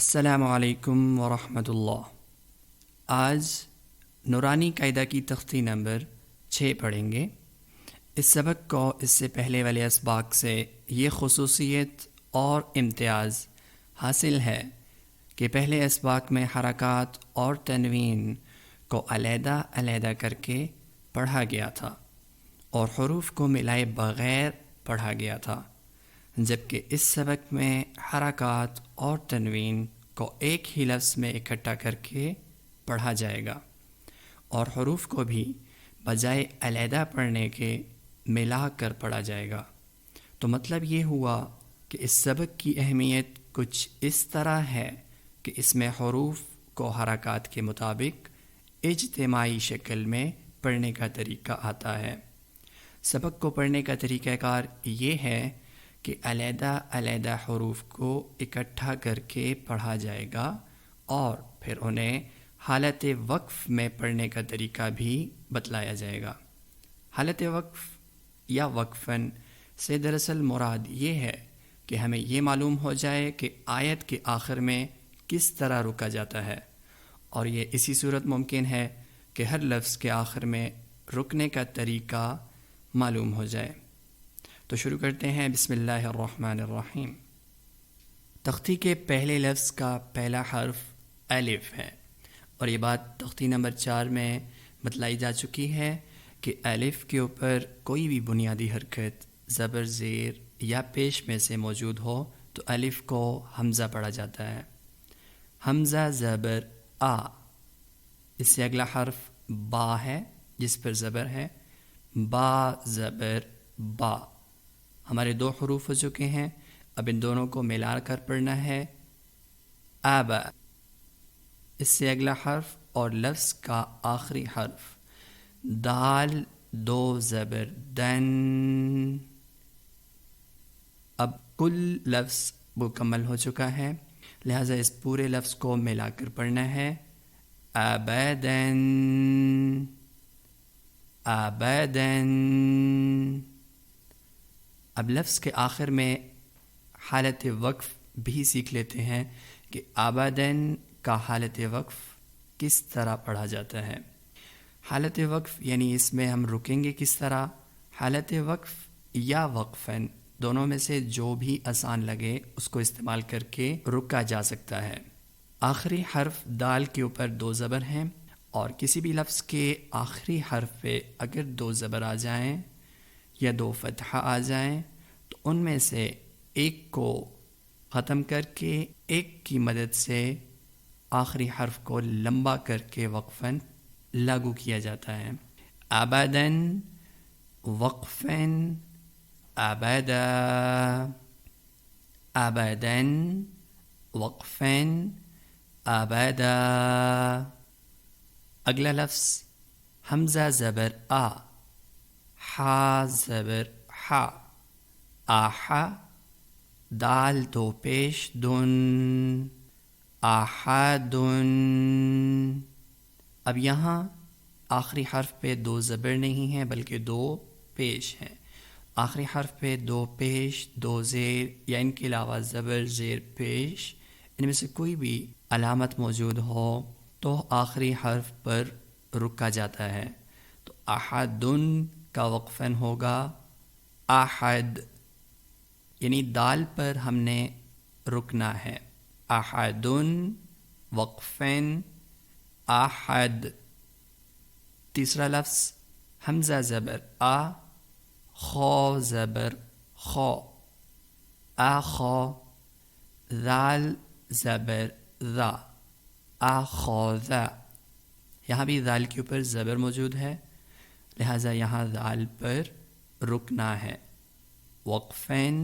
अस्सलामु अलैकुम वरहमतुल्लाह। आज नूरानी कायदा की तख्ती नंबर 6 पढ़ेंगे। इस सबक को इससे पहले वाले असबाक से ये ख़ुसूसियत और इम्तियाज़ हासिल है कि पहले असबाक में हरकात और तनवीन को अलहदा करके पढ़ा गया था और हरूफ को मिलाए बग़ैर पढ़ा गया था, जबकि इस सबक में हरकात और तनवीन को एक ही लफ्ज़ में इकट्ठा करके पढ़ा जाएगा और हरूफ को भी बजाय अलहदा पढ़ने के मिला कर पढ़ा जाएगा। तो मतलब ये हुआ कि इस सबक की अहमियत कुछ इस तरह है कि इसमें हरूफ को हरकात के मुताबिक इज्तिमाई शक्ल में पढ़ने का तरीका आता है। सबक को पढ़ने का तरीक़ाकार ये है कि अलहदा हरूफ को इकट्ठा करके पढ़ा जाएगा और फिर उन्हें हालत वक्फ़ में पढ़ने का तरीका भी बतलाया जाएगा। हालत वक्फ़ या वक्फ़न से दरअसल मुराद ये है कि हमें ये मालूम हो जाए कि आयत के आखिर में किस तरह रुका जाता है, और ये इसी सूरत मुमकिन है कि हर लफ्ज़ के आखिर में रुकने का तरीका मालूम हो जाए। तो शुरू करते हैं। बिस्मिल्लाहिर्रहमानिर्रहीम। तख्ती के पहले लफ्ज़ का पहला हर्फ अलिफ है और ये बात तख्ती नंबर 4 में बतलाई जा चुकी है कि अलिफ के ऊपर कोई भी बुनियादी हरकत ज़बर ज़ेर या पेश में से मौजूद हो तो अलिफ को हमज़ा पढ़ा जाता है। हमज़ा ज़बर आ। इससे अगला हर्फ बा है जिस पर ज़बर है। बा ज़बर बा। हमारे दो हरूफ हो चुके हैं, अब इन दोनों को मिला कर पढ़ना है आबा। इससे अगला हर्फ और लफ्ज़ का आखिरी हर्फ दाल दो ज़बर दन। अब कुल लफ्ज़ मुकम्मल हो चुका है, लिहाजा इस पूरे लफ्ज़ को मिलाकर पढ़ना है अबदन अबदन। अब लफ्ज़ के आखिर में हालत वक्फ़ भी सीख लेते हैं कि अबदन का हालत वक्फ़ किस तरह पढ़ा जाता है। हालत वक्फ़ यानी इसमें हम रुकेंगे किस तरह। हालत वक्फ़ या वक्फ़न दोनों में से जो भी आसान लगे उसको इस्तेमाल करके रुका जा सकता है। आखिरी हर्फ दाल के ऊपर दो ज़बर हैं और किसी भी लफ्ज़ के आखिरी हर्फ पे अगर दो ज़बर आ जाएं या दो फ़तहा आ जाएं तो उनमें से एक को ख़त्म करके एक की मदद से आखिरी हर्फ को लंबा करके वक्फ़न लागू किया जाता है। अबदन वक्फ़न अबदा अबदन वक्फ़न अबदा। अगला लफ्ज़ हमज़ा ज़बर आ। हा ज़बर हा। आहा। दाल दो पेश दुन आहादुन। अब यहाँ आखिरी हर्फ पे दो ज़बर नहीं हैं बल्कि दो पेश हैं। आखिरी हर्फ पे दो पेश दो ज़ेर या इनके अलावा ज़बर ज़ेर पेश इनमें से कोई भी अलामत मौजूद हो तो आखिरी हर्फ पर रुका जाता है। तो अहादुन का वक्फ़न होगा अहद, यानी दाल पर हमने रुकना है। अहादुन वक्फ़न अहद। तीसरा लफ्ज़ हमज़ा ज़बर आ। खौ ज़बर खौ आखौ। दाल ज़बर ज़ा आखौज़ा। यहाँ भी दाल के ऊपर ज़बर मौजूद है, लिहाजा यहाँ दाल पर रुकना है। वक्फ़न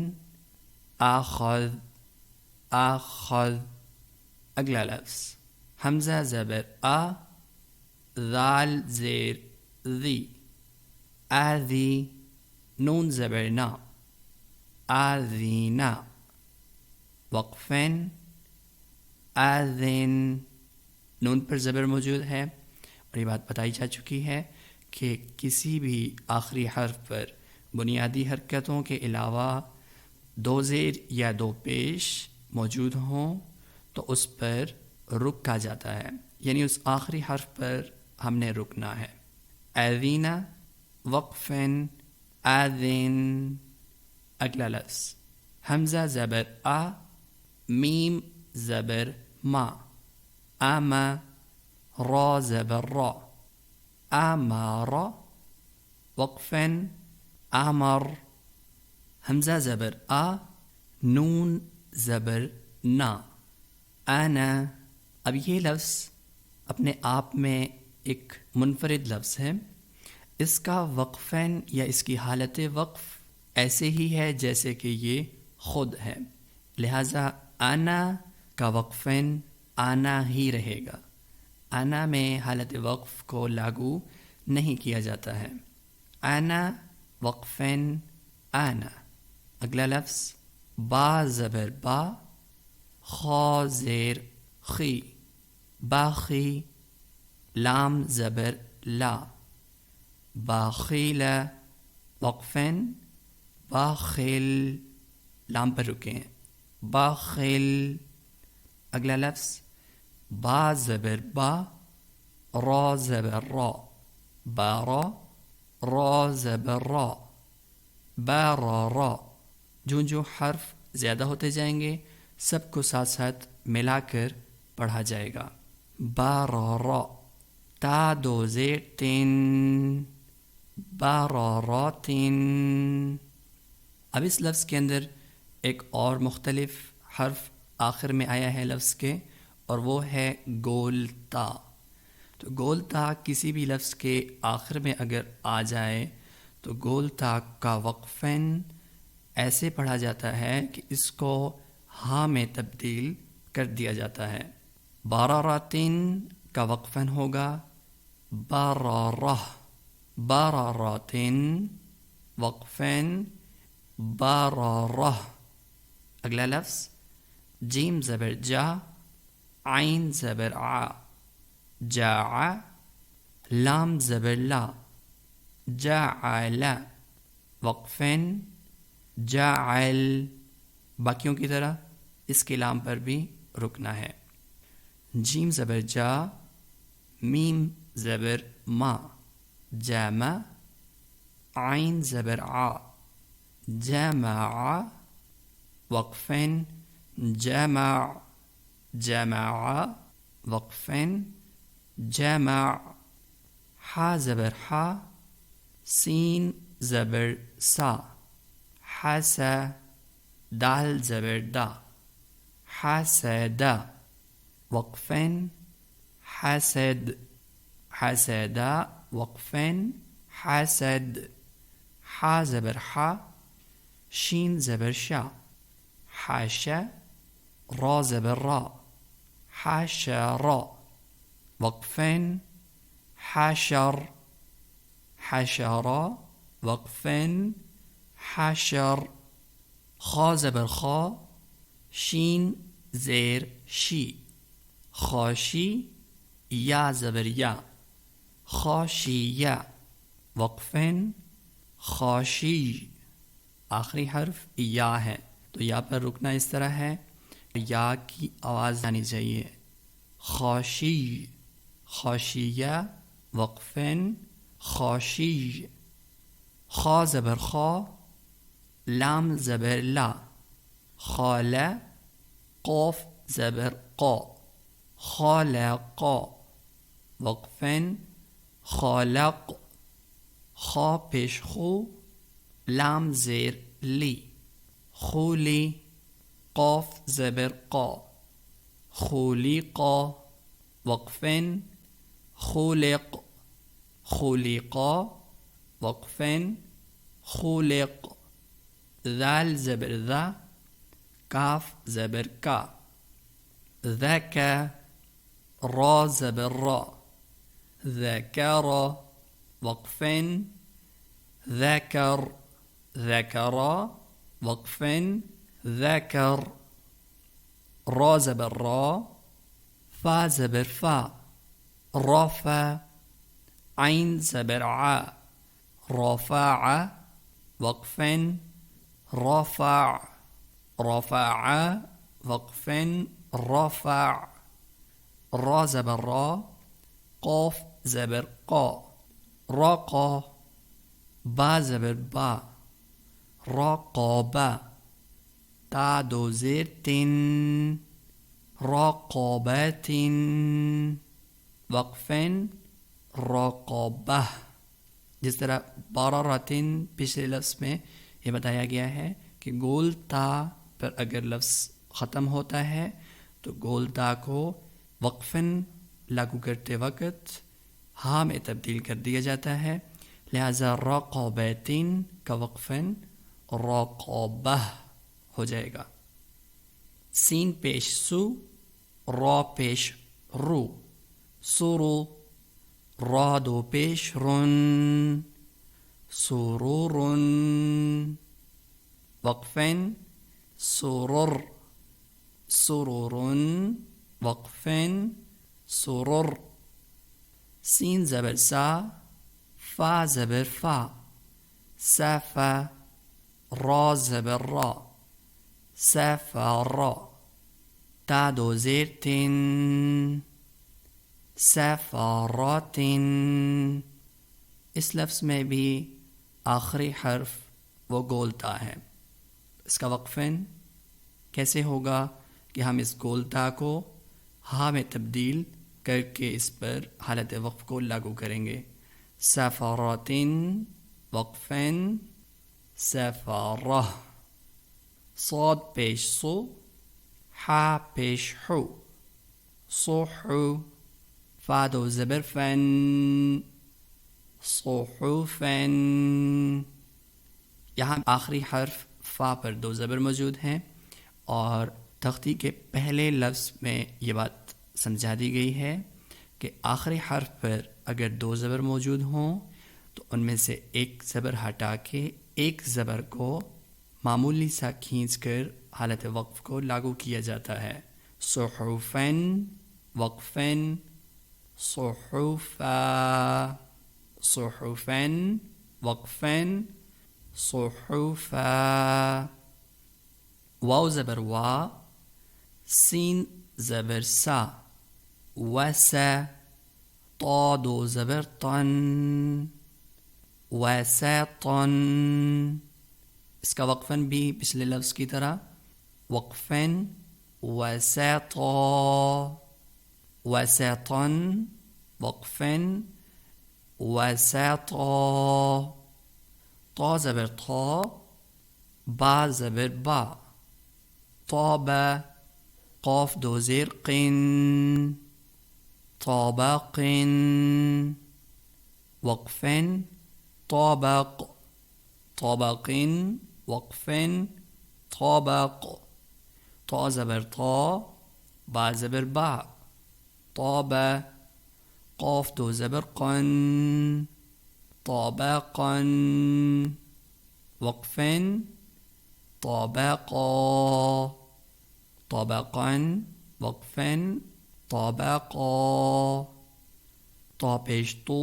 आखौज़ आखौज़। अगला लफ्ज़ हमज़ा ज़बर आ। दाल ज़ेर ज़ी आज़ी। नून ज़बर ना आज़ीना। वक्फ़न आज़िन। नून पर ज़बर मौजूद है और ये बात बताई जा चुकी है कि किसी भी आखिरी हर्फ पर बुनियादी हरकतों के अलावा दो ज़ेर या दो पेश मौजूद हों तो उस पर रुक कहा जाता है, यानी उस आखिरी हर्फ पर हमने रुकना है। अज़ीना वक़फ़न आज़िन। अगला लफ्ज़ हमज़ा ज़बर आ, मीम ज़बर मा, आमा, रा ज़बर रा, आमारा, वक़फ़न आमर। हमज़ा ज़बर आ, नून ज़बर ना, आना। अब ये लफ्ज़ अपने आप में एक मुनफरिद लफ्ज़ है। इसका वक़फ़न या इसकी हालत वक़्फ़ ऐसे ही है जैसे कि ये ख़ुद है, लिहाजा आना का वक़फ़न आना ही रहेगा। आना में हालत वक़्फ़ को लागू नहीं किया जाता है। आना वक़फ़न आना। अगला लफ्ज़ बा ज़बर बा, खा ज़ेर खी, बाखी, लाम ज़बर ला, बाखीला, वक़फ़न बाखिल। लाम पर रुकें, बाखिल। अगला लफ्ज़ बा ज़बर बा, रा ज़बर रा, बारा, रा ज़बर रा, बारा। जो जो हर्फ ज़्यादा होते जाएंगे सबको साथ साथ मिलाकर पढ़ा जाएगा। बारा, ता दो ज़ेर तीन, बारातिन। अब इस लफ्ज़ के अंदर एक और मुख्तलिफ हर्फ आखिर में आया है लफ्ज़ के, और वो है गोल ता। तो गोल ता किसी भी लफ्ज़ के आखिर में अगर आ जाए तो गोल ता का वक़फ़न ऐसे पढ़ा जाता है कि इसको हाँ में तब्दील कर दिया जाता है। बारातिन का वक़फ़न होगा बाराह, बारातिन, वक़फ़न बाराह। अगला लफ्ज़ जीम ज़बर जा, आइन ज़बर आ, जाआ, लाम ज़बर ला, जाअला, वक़फ़न जाअल। बाकियों की तरह इसके लाम पर भी रुकना है। जीम ज़बर जा, मीम ज़बर मा, जामा, आइन ज़बर आ, जामा, वक़फ़न जामा, जामा, वक़फ़न जामा। हा ज़बर हा, सीन ज़बर सा, हासा, दाल ज़बर दा, हासदा, वक़फ़न हासद, हासदा, वक़फ़न हासद। हा ज़बर हा, शीन ज़बर शा, हाशा, रा ज़बर रा, हाशरा, वक़फ़न हाशर, हाशरा, वक़फ़न हाशर। खा ज़बर खा, शीन ज़ेर शी, खाशी, या ज़बर या, खाशिया, वक़फ़न खाशी। आखिरी हर्फ या है तो या पर रुकना इस तरह है, या की आवाज़ आनी चाहिए। खाशी, खाशिया, वक़फ़न खाशी। खा ज़बर खा, लाम ज़बर ला, खाला, क़ाफ ज़बर क़ा, खालक़ा, वक़फ़न खालक़। खा पेश खू, लाम ज़ेर ली, खूली, क़ाफ ज़बर क़ा, खूलिक़ा, वक़फ़न खूलिक़, खूलिक़ा, वक़फ़न खूलिक़। ज़ाल ज़बर ज़ा, काफ ज़बर का, ज़का, रा ज़बर रा, ذكر، وقفا ذكر، ذكر، وقفا ذكر. را زبر را، فا زبر فا، رفع. عين زبر ع، رفع، وقفا رفع، رفع، وقفا رفع. را زبر را، قاف زبر قا. رقا. با زبر با، رقابة. تا دو زیر تن، رقابات. وقفن رقابة. जिस तरह बारारातिन पिछले लफ्ज़ में ये बताया गया है कि गोल ता पर अगर लफ्ज़ ख़त्म होता है तो गोल ता को वक्फ़न लागू करते वक्त हाँ में तब्दील कर दिया जाता है। लिहाजा रक़ाबतिन का वक्फ़न रक़ाबह हो जाएगा। सीन पेश सु, रा पेश रू, सुरु। रा दो पेश रुन, सुरुरुन। वक्फ़न सुरुर, सुरुरुन। वक्फ़न सुरुर। सीन ज़बर सा, फा ज़बर फा, सफ़ा। रा ज़बर रा, सफ़रा। ता दो ज़ेर तिन, सफ़ारातिन। इस लफ्ज़ में भी आखिरी हर्फ वो गोलता है। इसका वक्फ़न कैसे होगा कि हम इस गोलता को हा में तब्दील करके इस पर हालत वक्फ़ को लागू करेंगे। सफ़ारातिन वक्फ़न सफ़ारा। صاد पेश सो, हा पेश हु, सोहु। फा दो ज़बर फन, सोहुफन। यहाँ आखिरी हर्फ फ़ा पर दो ज़बर मौजूद हैं और तख्ती के पहले लफ्ज़ में ये बात समझा दी गई है कि आखिरी हर्फ पर अगर दो ज़बर मौजूद हों तो उनमें से एक ज़बर हटा के एक ज़बर को मामूली सा खींच कर हालत वक्फ़ को लागू किया जाता है। सुहुफन वक्फ़न सुहुफा, सुहुफन वक्फ़न सुहुफा। वाव ज़बर वा, सीन ज़बर सा, वसा। ता दो ज़बर तन, वसातन। इसका वक्फ़न भी पिछले लफ्ज़ की तरह वक्फ़न वसाता, वसातन। वक्फ़न वसाता। ता ज़बर था, बा ज़बर बा, ताबा। क़ाफ दो ज़ेर क़िन, ताबाक़िन। वक्फ़न ताबाक़, ताबाक़िन। वक्फ़न ताबाक़। ता ज़बर था, बा ज़बर बा, ताबा। क़ाफ दो ज़बर क़न, ताबाक़न। वक्फ़न ताबाक़ा, ताबाक़न। वक्फ़न ताबाक़ा। ता पेश तो,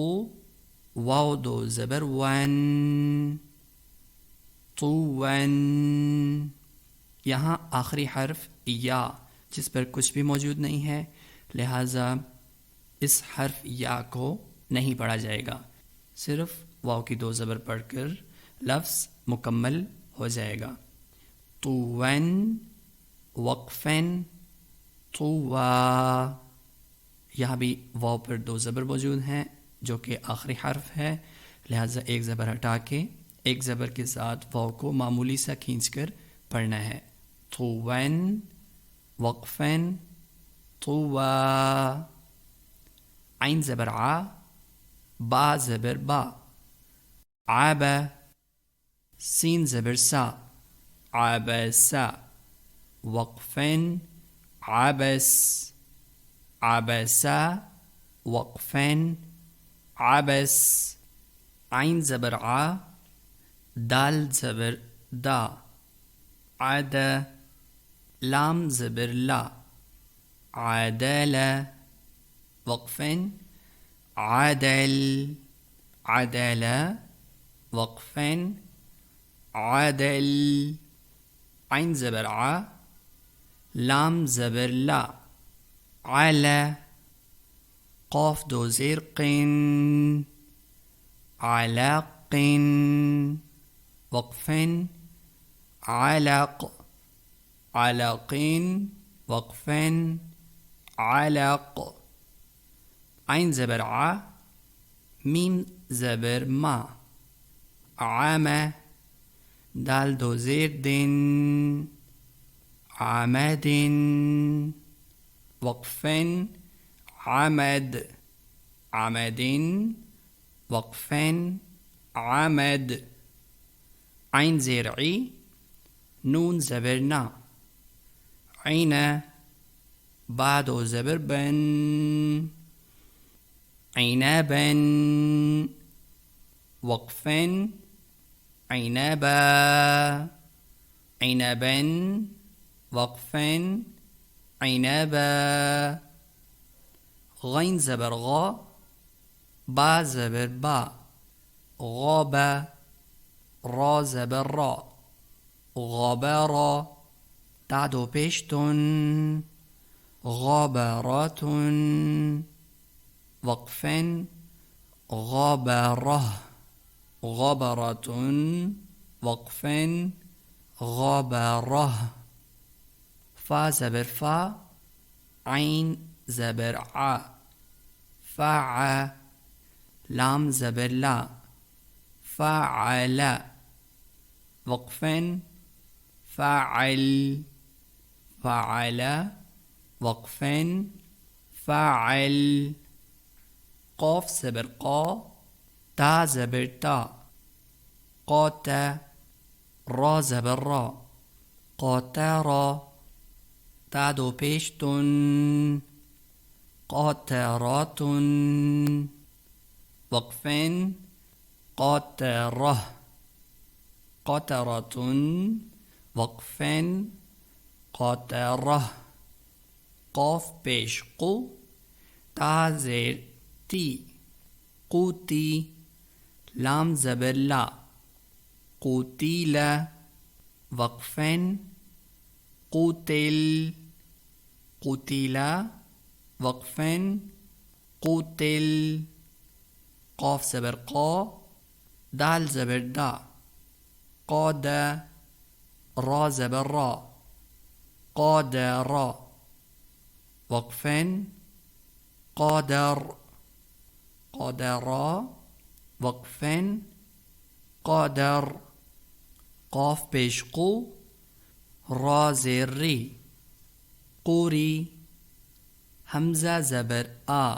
वाव दो ज़बर वन, तुवन। यहाँ आखिरी हर्फ या जिस पर कुछ भी मौजूद नहीं है, लिहाजा इस हर्फ या को नहीं पढ़ा जाएगा। सिर्फ वाव की दो ज़बर पढ़कर लफ्ज़ मुकम्मल हो जाएगा। तुवन वक्फ़न तुवा। यहाँ भी वाव पर दो ज़बर मौजूद हैं जो कि आखिरी हर्फ है, लिहाजा एक ज़बर हटा के एक ज़बर के साथ वाव को मामूली सा खींच कर पढ़ना है। तुवन वक्फ़न तुवा। आइन ज़बर आ, बा ज़बर बा, आबा। सीन ज़बर सा, आबसा। वक्फ़न आबस, आबसा। वक्फ़न आबस। आइन ज़बर आ, दाल ज़बर दा, आदा। लाम ज़बर ला, आदला। वक्फ़न आदल, आदला। वक्फ़न आदल। आइन ज़बर आ, لام زبر لا على قاف دو زير قن علاق وقف علق علق وقف علق عين زبر ع ميم زبر ما عام دال دو زير دن عمد وقف عمد عمد وقف عمد عين زرعي نون زبرنا عين بعد زبر بن عنبا وقف عنبا عنبا وقف عنبا غين زبر غا با زبر با غابا را زبر را غابارا تعدو بيشتن غابرات وقف غابره غبرة وقف غبره فا زبر فا عين زبر ع فع لام زبر لا فعل وقف فعل فعل وقف فعل قاف زبر قا تا زبر تا قاتا را زبر را قاتارا تعدو بيشتن قاترات وقف قاتره قاترة وقف قاتره قاف پیش قو تا زیر تی قوتی لام زبر لا قوتيلا وقف قوتل قوتيلا وقف قوتل قاف زبر قا دال زبر دا قادا را زبر را قادر وقف قادر قادر وقف قادر قاف پیش قو را زیر ری قوری حمزہ زبر آ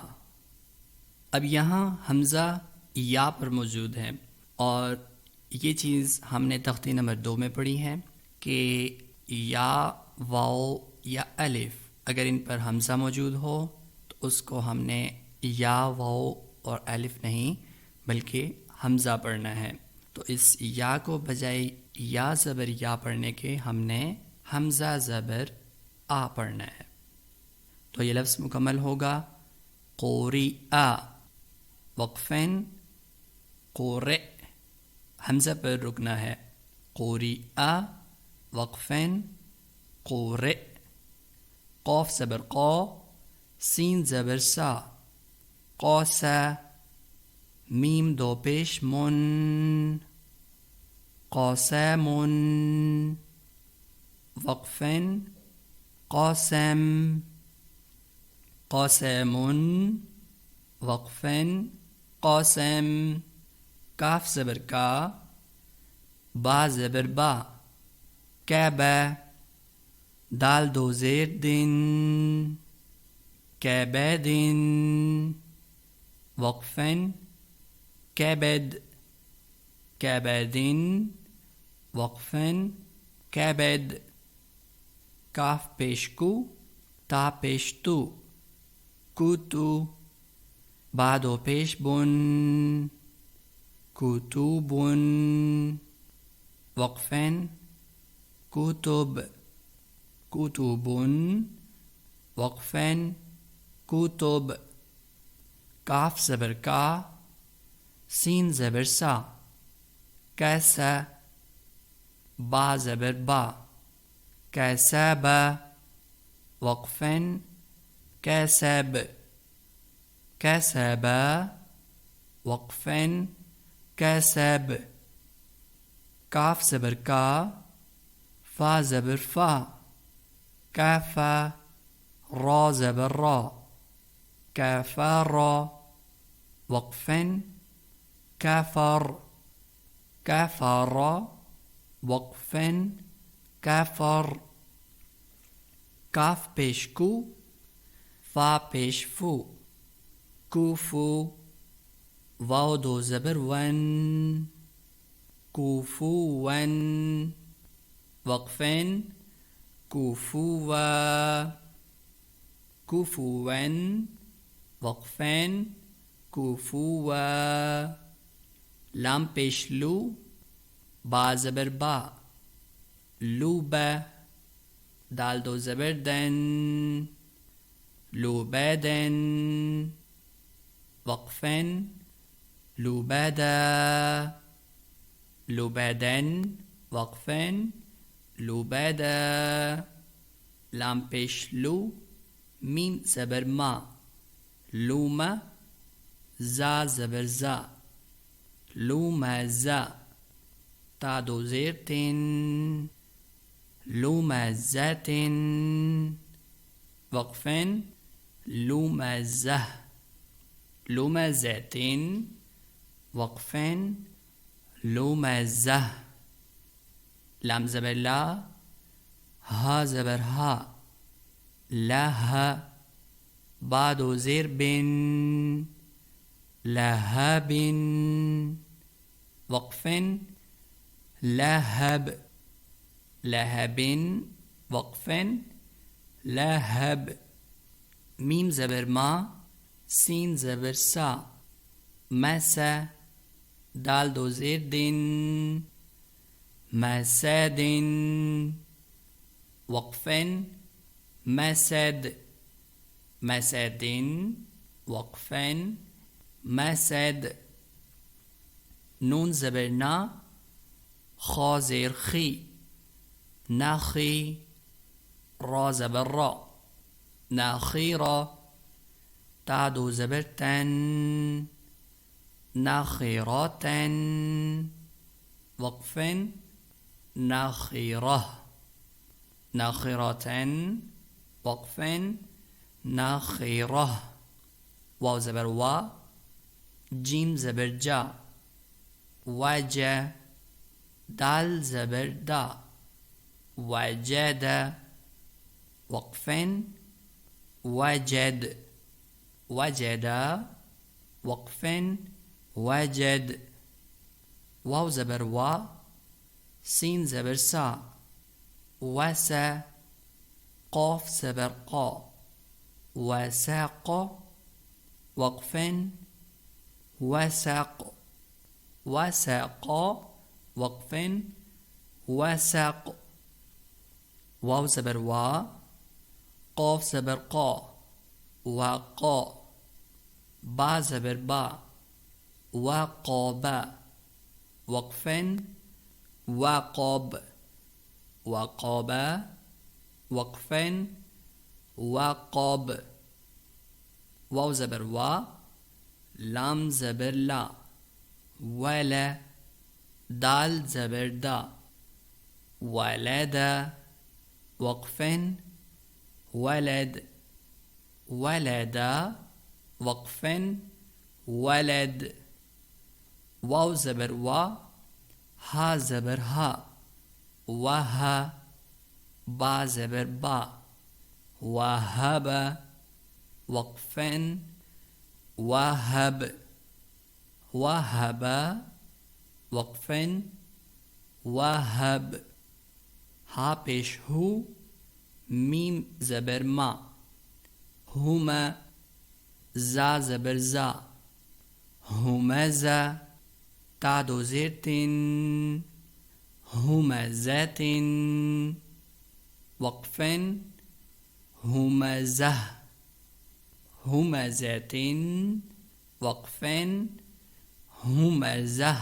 اب یہاں حمزہ یا پر موجود ہے اور یہ چیز ہم نے تختی نمبر 2 میں پڑھی ہے کہ یا واو یا الف اگر ان پر حمزہ موجود ہو تو اس کو ہم نے یا واو اور الف نہیں بلکہ حمزہ پڑھنا ہے تو اس یا کو بجائے یا زبر یا پڑھنے کے ہم نے حمزہ زبر آ پڑھنا ہے تو یہ لفظ مکمل ہوگا قوری'a وقفن قورئ حمزہ پر رکنا ہے قوری'a وقفن قورئ قاف زبر قا سین زبر سا قاسا میم دو پیش من قاسم وقفن قاسم قاسم وقفن قاسم کاف زبر کا با زبر با کعبہ دال دو زیر دن كبد وقفا كبد كبد وقفا كبد كاف بيشكو تا بيشتو كوتو بعدو بيش بن كتب وقفا كتب كتب وقفا كتب كاف زبر كا سين زبر سا كاسا با زبر با كاسابا وقفا كسب كسب وقفا كسب كاف زبر كا فا زبر فا كافا را زبر را كفر وقفا كفر كفر وقفا كفر كاف پیش کو فا پیش فو کوفو واو دو زبر ون كوفو ون وقفا كوفوا كوفوا وقفا كوفوا لام پیش لو با زبر با لوبا دال دو زبر دن لوبادن وقفا لوبادا لوبادن وقفا لوبادا لام پیش لو میم زبر ما لوما زا زبر زا لوما زا تا دو زیر تن لوما زاتن وقفا لوما زه لوما زاتن وقفا لوما زه لام زبر لا ها زبر ها لها بعد زير بن لهب وقفا لهب لهب وقفا لهب ميم زبر ما سين زبر سا مسا دال دو زير دن مساد وقفا مسد مسد وقفا مسد نون زبرنا خا زير خي نخي را زبر را نخيرا تعدو زبرتن نخيراتن وقفا نخيره نخيراتن وقفا نخيره واو زبر وا جيم زبر جا وجا دال زبر دا وجد وقفا وجد وجد وقفا وجد واو زبر وا سين زبر سا وسا قاف زبر قا وساق وقفا وساق وساق وقفا وساق واو زبر وا قاف زبر قا وقا با زبر با وقابا وقفا وقاب وقابا وقفا وقاب واو زبر وا لام زبر لا ولا دال زبر دا ولد وقفا ولد ولد وقفا ولد واو زبر وا ها زبر ها وها با زبر با وهب وقفا وهب وهب وقفا وهب ها پیش هو میم زبر ما هما زا زبر زا همزا تا دو زيرتن همزات وقفا همزه همزات وقفا همزه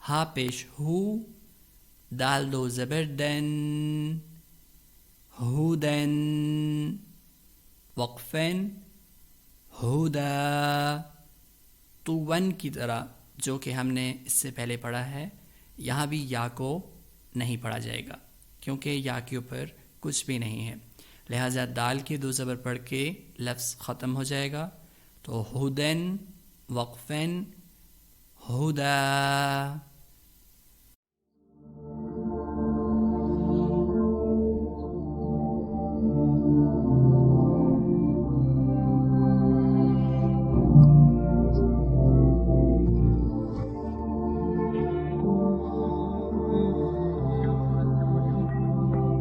ها پیش هو دال دو زبر دن हुदन, वक्फन, हुदा। तो वन की तरह जो कि हमने इससे पहले पढ़ा है, यहाँ भी या को नहीं पढ़ा जाएगा क्योंकि या के ऊपर कुछ भी नहीं है, लिहाजा दाल के दो ज़बर पढ़ के लफ्ज़ ख़त्म हो जाएगा। तो हुदन, वक्फन, हुदा।